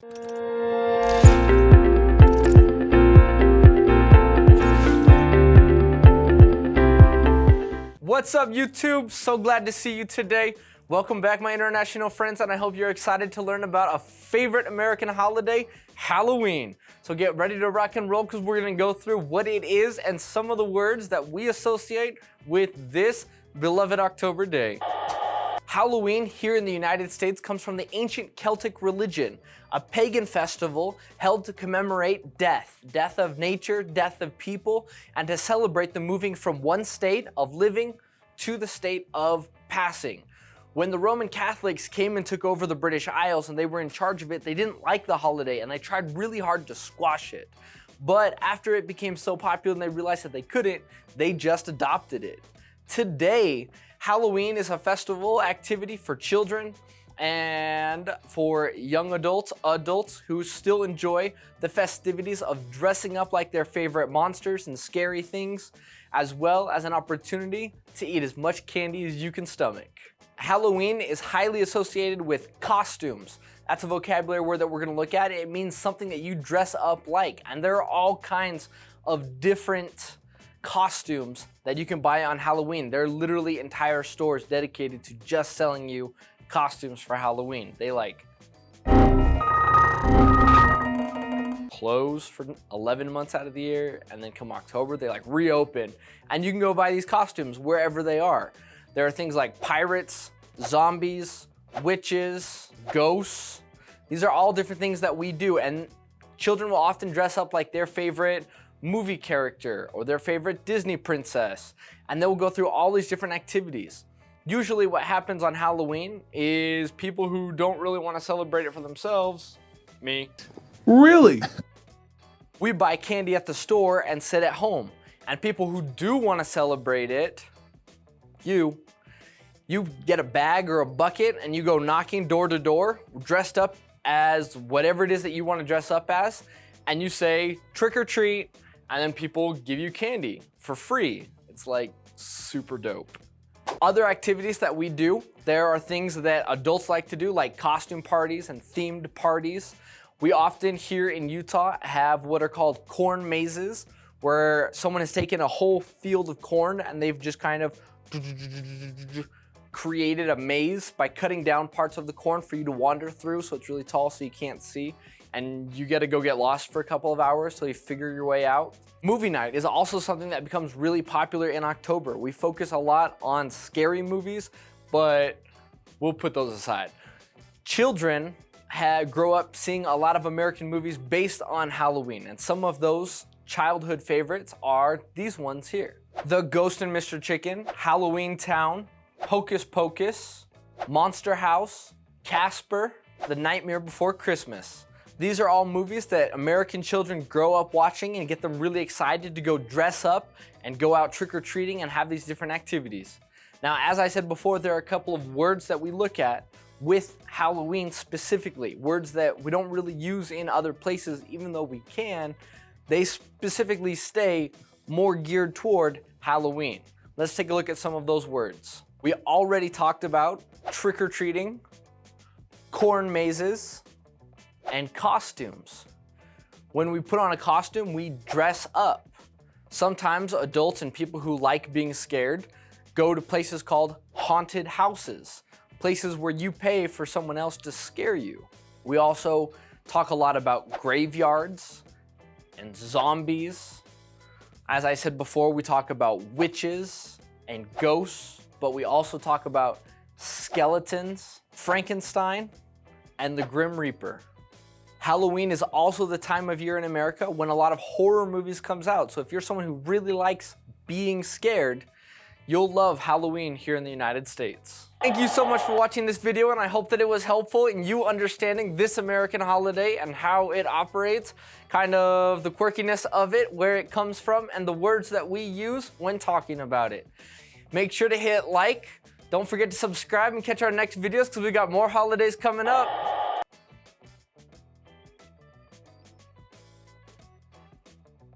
What's up, YouTube? So glad to see you today. Welcome back, my international friends, and I hope you're excited to learn about a favorite American holiday, Halloween. So get ready to rock and roll because we're going to go through what it is and some of the words that we associate with this beloved October day. Halloween here in the United States comes from the ancient Celtic religion, a pagan festival held to commemorate death of nature, death of people, and to celebrate the moving from one state of living to the state of passing. When the Roman Catholics came and took over the British Isles and they were in charge of it, they didn't like the holiday and they tried really hard to squash it. But after it became so popular and they realized that they couldn't, they just adopted it. Today, Halloween is a festival activity for children and for young adults who still enjoy the festivities of dressing up like their favorite monsters and scary things, as well as an opportunity to eat as much candy as you can stomach. Halloween is highly associated with costumes. That's a vocabulary word that we're going to look at. It means something that you dress up like, and there are all kinds of different costumes that you can buy on Halloween. There are literally entire stores dedicated to just selling you costumes for Halloween. They like close for 11 months out of the year, and then come October they like reopen and you can go buy these costumes wherever they are. There are things like pirates, zombies, witches, ghosts. These are all different things that we do, and children will often dress up like their favorite movie character or their favorite Disney princess, and they'll go through all these different activities. Usually what happens on Halloween is people who don't really want to celebrate it for themselves, me. Really? We buy candy at the store and sit at home. And people who do want to celebrate it, you get a bag or a bucket and you go knocking door to door, dressed up as whatever it is that you want to dress up as, and you say trick or treat, and then people give you candy for free. It's like super dope. Other activities that we do, there are things that adults like to do, like costume parties and themed parties. We often here in Utah have what are called corn mazes, where someone has taken a whole field of corn and they've just kind of created a maze by cutting down parts of the corn for you to wander through, so it's really tall so you can't see. And you get to go get lost for a couple of hours so you figure your way out. Movie night is also something that becomes really popular in October. We focus a lot on scary movies, but we'll put those aside. Children grow up seeing a lot of American movies based on Halloween, and some of those childhood favorites are these ones here. The Ghost and Mr. Chicken, Halloween Town, Hocus Pocus, Monster House, Casper, The Nightmare Before Christmas. These are all movies that American children grow up watching and get them really excited to go dress up and go out trick-or-treating and have these different activities. Now, as I said before, there are a couple of words that we look at with Halloween specifically, words that we don't really use in other places, even though we can. They specifically stay more geared toward Halloween. Let's take a look at some of those words. We already talked about trick-or-treating, corn mazes, and costumes. When we put on a costume, we dress up. Sometimes adults and people who like being scared go to places called haunted houses, places where you pay for someone else to scare you. We also talk a lot about graveyards and zombies. As I said before, we talk about witches and ghosts, but we also talk about skeletons, Frankenstein, and the Grim Reaper. Halloween is also the time of year in America when a lot of horror movies comes out. So if you're someone who really likes being scared, you'll love Halloween here in the United States. Thank you so much for watching this video, and I hope that it was helpful in you understanding this American holiday and how it operates, kind of the quirkiness of it, where it comes from, and the words that we use when talking about it. Make sure to hit like. Don't forget to subscribe and catch our next videos because we got more holidays coming up.